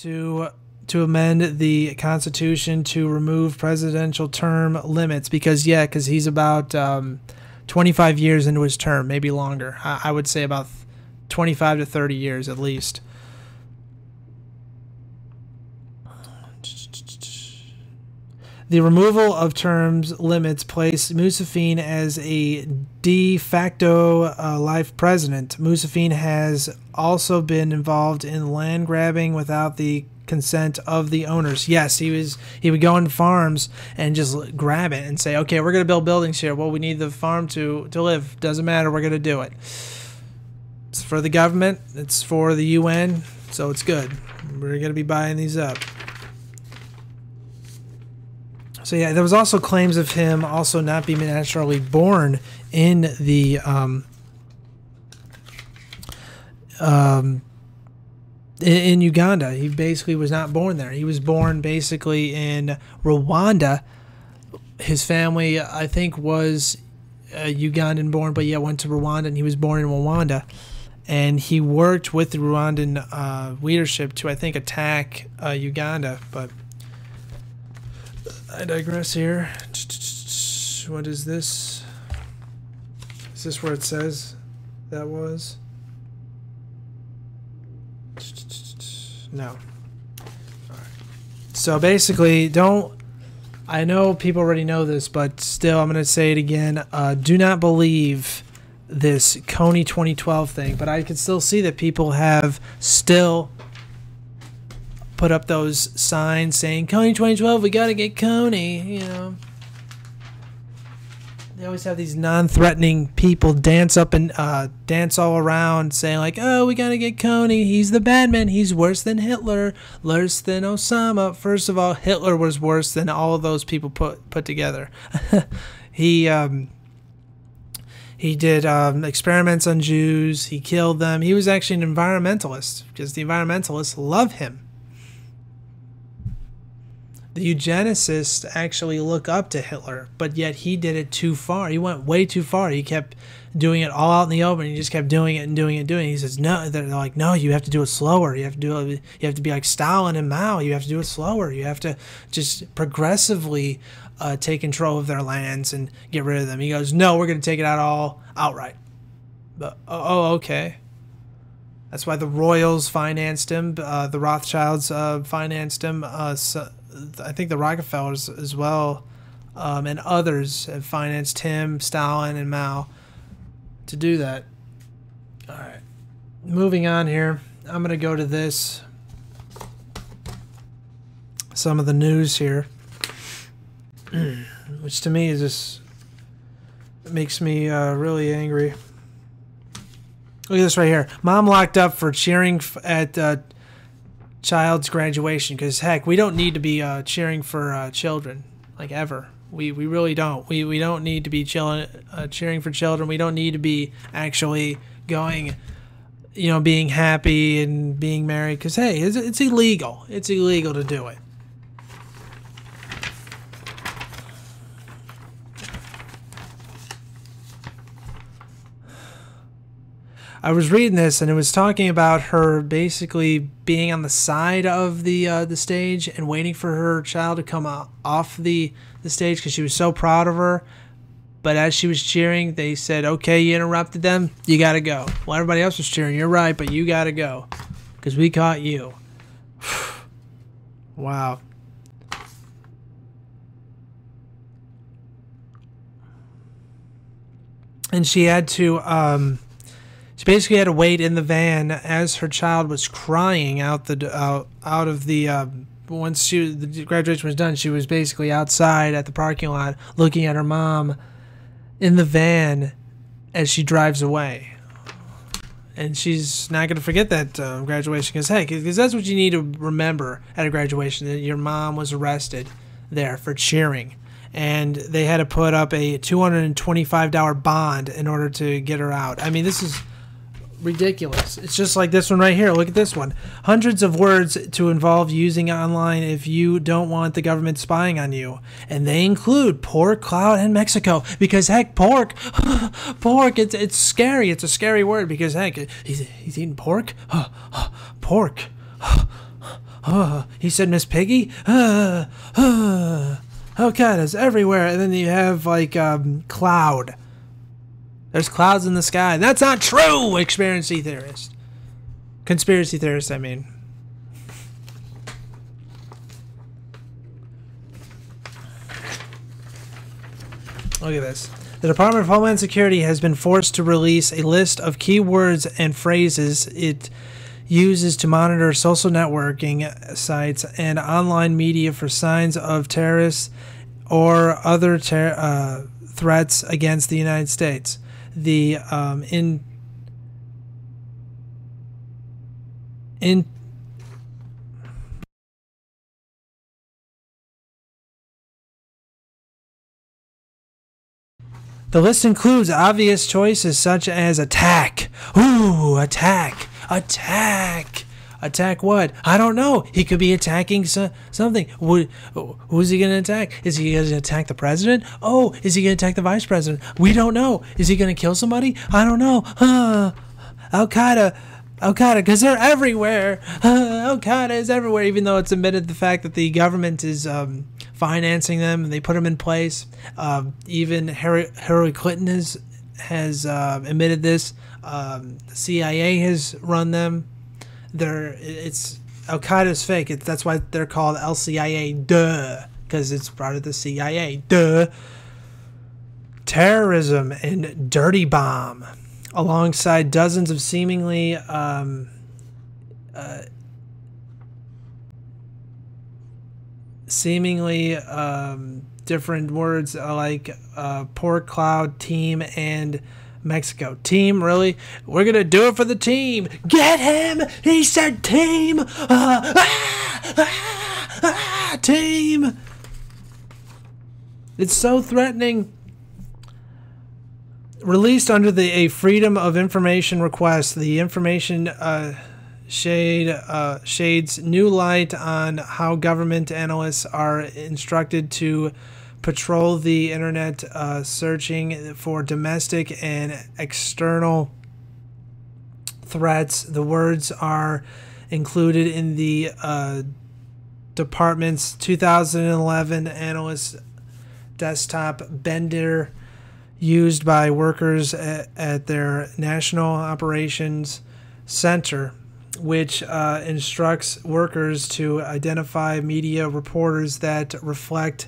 to amend the Constitution to remove presidential term limits because he's about 25 years into his term, maybe longer. I would say about 25 to 30 years at least. The removal of terms limits place Musafin as a de facto life president. Musafin has also been involved in land grabbing without the consent of the owners. Yes, he would go on farms and just grab it and say, okay, we're going to build buildings here. Well, we need the farm to live. Doesn't matter. We're going to do it. It's for the government. It's for the UN. So it's good. We're going to be buying these up. So yeah, there was also claims of him also not being naturally born in the in Uganda. He basically was not born there. He was born basically in Rwanda. His family, I think, was Ugandan born, but went to Rwanda, and he was born in Rwanda. And he worked with the Rwandan leadership to, I think, attack Uganda, but I digress here. What is this? Is this where it says that was? No. All right. So basically, I know people already know this, but still, I'm going to say it again. Do not believe this Kony 2012 thing, but I can still see that people have still put up those signs saying Kony 2012, we gotta get Kony, you know. They always have these non-threatening people dance up and dance all around saying like, oh, we gotta get Kony, he's the bad man, he's worse than Hitler, worse than Osama. First of all, Hitler was worse than all of those people put together. He did experiments on Jews, he killed them. He was actually an environmentalist because the environmentalists love him. The eugenicists actually look up to Hitler, but yet he did it too far. He went way too far. He kept doing it all out in the open. He just kept doing it and doing it and doing it. He says, no, they're like, no, you have to do it slower. You have to be like Stalin and Mao. You have to do it slower. You have to just progressively take control of their lands and get rid of them. He goes, no, we're going to take it out all outright. But, oh, okay. That's why the Royals financed him. The Rothschilds financed him. I think the Rockefellers as well, and others have financed him, Stalin, and Mao to do that. All right, moving on here. I'm going to go to this. Some of the news here, which to me is just makes me really angry. Look at this right here. Mom locked up for cheering at child's graduation, because heck, we don't need to be cheering for children, like, ever. We really don't. We don't need to be cheering for children. We don't need to be actually going, you know, being happy and being married, because hey, it's illegal. It's illegal to do it. I was reading this, and it was talking about her basically being on the side of the stage and waiting for her child to come off the stage because she was so proud of her. But as she was cheering, they said, okay, you interrupted them, you got to go. Well, everybody else was cheering, you're right, but you got to go because we caught you. Wow. And she had to... She basically had to wait in the van as her child was crying out of the once the graduation was done. She was basically outside at the parking lot looking at her mom in the van as she drives away. And she's not going to forget that graduation because that's what you need to remember at a graduation, that your mom was arrested there for cheering. And they had to put up a $225 bond in order to get her out. I mean, this is ridiculous. It's just like this one right here. Look at this one. Hundreds of words to involve using online if you don't want the government spying on you. And they include pork, clout, and Mexico. Because heck, pork, it's scary. It's a scary word because heck, he's eating pork. Pork. He said Miss Piggy. Al-Qaeda's everywhere. And then you have like cloud. There's clouds in the sky. That's not true, conspiracy theorist. Conspiracy theorist, I mean. Look at this. The Department of Homeland Security has been forced to release a list of keywords and phrases it uses to monitor social networking sites and online media for signs of terrorists or other threats against the United States. The The list includes obvious choices such as attack. Ooh, attack. Attack. Attack what? I don't know. He could be attacking something. Who's he going to attack? Is he going to attack the president? Oh, is he going to attack the vice president? We don't know. Is he going to kill somebody? I don't know. Al-Qaeda, because they're everywhere. Al-Qaeda is everywhere, even though it's admitted the fact that the government is financing them and they put them in place. Even Hillary Clinton has admitted this. The CIA has run them. It's Al-Qaeda's fake. That's why they're called LCIA, duh, because it's part of the CIA, duh. Terrorism and dirty bomb, alongside dozens of seemingly different words like pork cloud, team, and Mexico. Team, really? We're gonna do it for the team. Get him! He said team! Team! It's so threatening. Released under a Freedom of Information request, the information shades new light on how government analysts are instructed to patrol the internet, searching for domestic and external threats. The words are included in the department's 2011 analyst desktop bender used by workers at their National Operations Center, which instructs workers to identify media reporters that reflect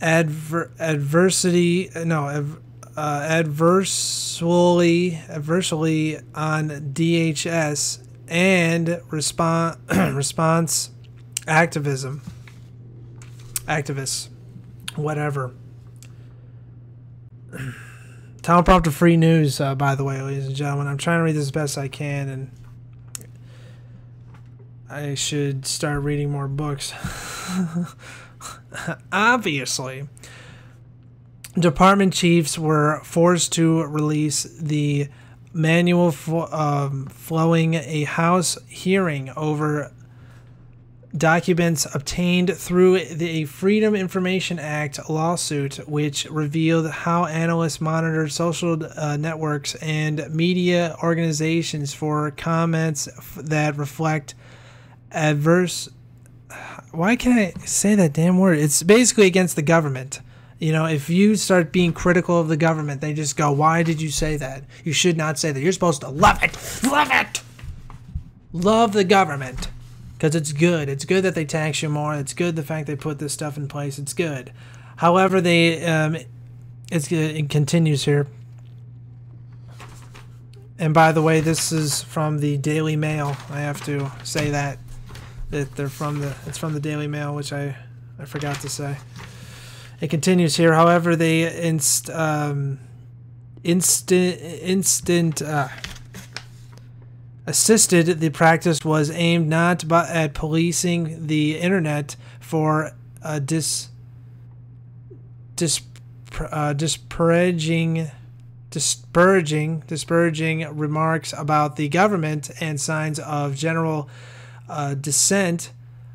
adversely on DHS and response activists, whatever. Teleprompter free news, by the way, ladies and gentlemen. I'm trying to read this as best I can, and I should start reading more books. Obviously, department chiefs were forced to release the manual flowing a House hearing over documents obtained through the Freedom Information Act lawsuit, which revealed how analysts monitored social networks and media organizations for comments that reflect adverse. Why can't I say that damn word? It's basically against the government. You know, if you start being critical of the government, they just go, why did you say that? You should not say that. You're supposed to love it. Love it. Love the government. Because it's good. It's good that they tax you more. It's good the fact they put this stuff in place. It's good. However, it continues here. And by the way, this is from the Daily Mail. I have to say that they're from it's from the Daily Mail, which I forgot to say. It continues here. However, they assisted the practice was aimed not but at policing the internet for disparaging remarks about the government and signs of general dissent,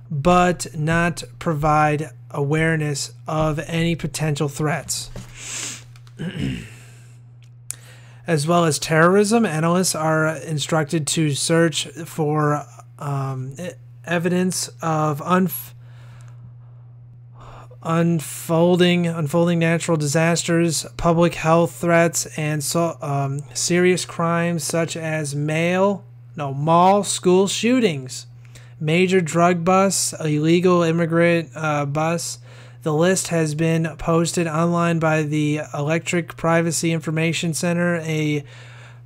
but not provide awareness of any potential threats. As well as terrorism, analysts are instructed to search for evidence of unfolding natural disasters, public health threats, and serious crimes such as mall school shootings, major drug busts, illegal immigrant busts. The list has been posted online by the Electric Privacy Information Center, a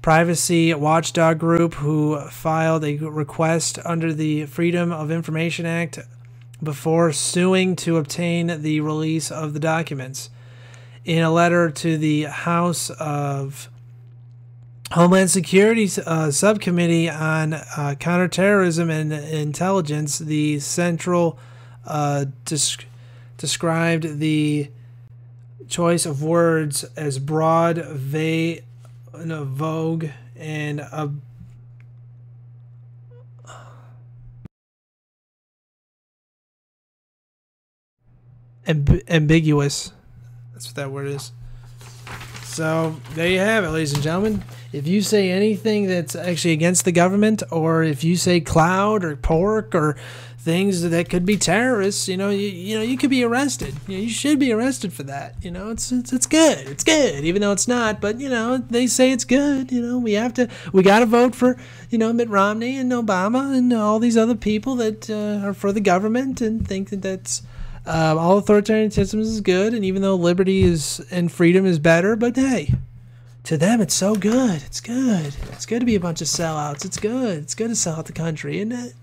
privacy watchdog group who filed a request under the Freedom of Information Act before suing to obtain the release of the documents. In a letter to the House of Homeland Security Subcommittee on Counterterrorism and Intelligence, the Central described the choice of words as broad, vogue, and ambiguous. That's what that word is. So there you have it, ladies and gentlemen. If you say anything that's actually against the government, or if you say cloud or pork or things that could be terrorists, you could be arrested. You should be arrested for that. It's good. It's good, even though it's not. But they say it's good. We got to vote for Mitt Romney and Obama and all these other people that are for the government and think that that's all authoritarianism is good. And even though liberty and freedom is better, but hey, to them it's so good. It's good. It's good to be a bunch of sellouts. It's good. It's good to sell out the country, isn't it?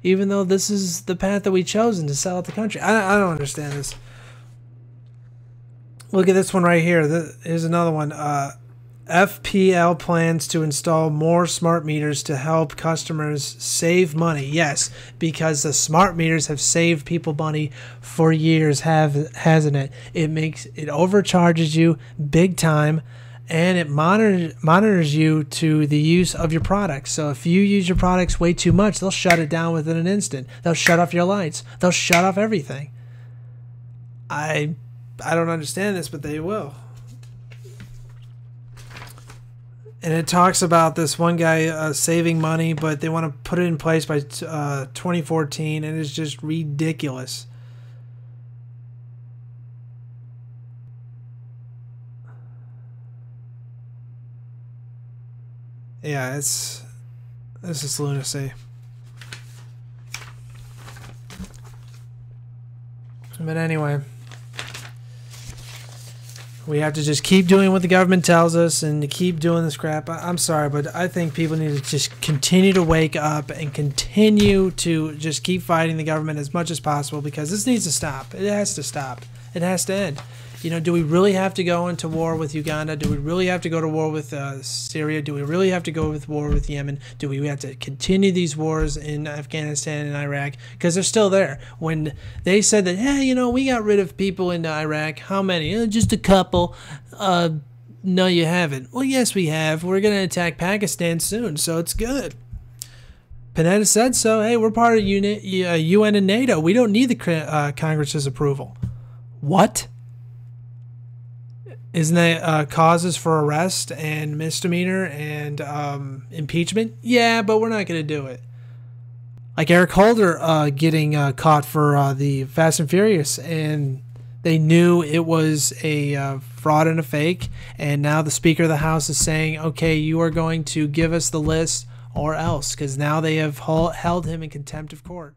Even though this is the path that we've chosen to sell out the country. I don't understand this. Look at this one right here. Here's another one. FPL plans to install more smart meters to help customers save money. Yes, because the smart meters have saved people money for years, hasn't it? It overcharges you big time, and it monitors you to the use of your products. So if you use your products way too much, they'll shut it down within an instant. They'll shut off your lights. They'll shut off everything. I don't understand this, but they will. And it talks about this one guy saving money, but they want to put it in place by 2014, and it's just ridiculous. Yeah, this is lunacy. But anyway, we have to just keep doing what the government tells us and to keep doing this crap. I'm sorry, but I think people need to just continue to wake up and continue to just keep fighting the government as much as possible, because this needs to stop. It has to stop. It has to end. Do we really have to go into war with Uganda? Do we really have to go to war with Syria? Do we really have to go with war with Yemen? Do we have to continue these wars in Afghanistan and Iraq? Because they're still there. When they said that, hey, we got rid of people in Iraq. How many? Just a couple. No, you haven't. Well, yes, we have. We're going to attack Pakistan soon, so it's good. Panetta said so. Hey, we're part of UN and NATO. We don't need the Congress's approval. What? Isn't that causes for arrest and misdemeanor and impeachment? Yeah, but we're not going to do it. Like Eric Holder getting caught for the Fast and Furious, and they knew it was a fraud and a fake, and now the Speaker of the House is saying, okay, you are going to give us the list or else, because now they have held him in contempt of court.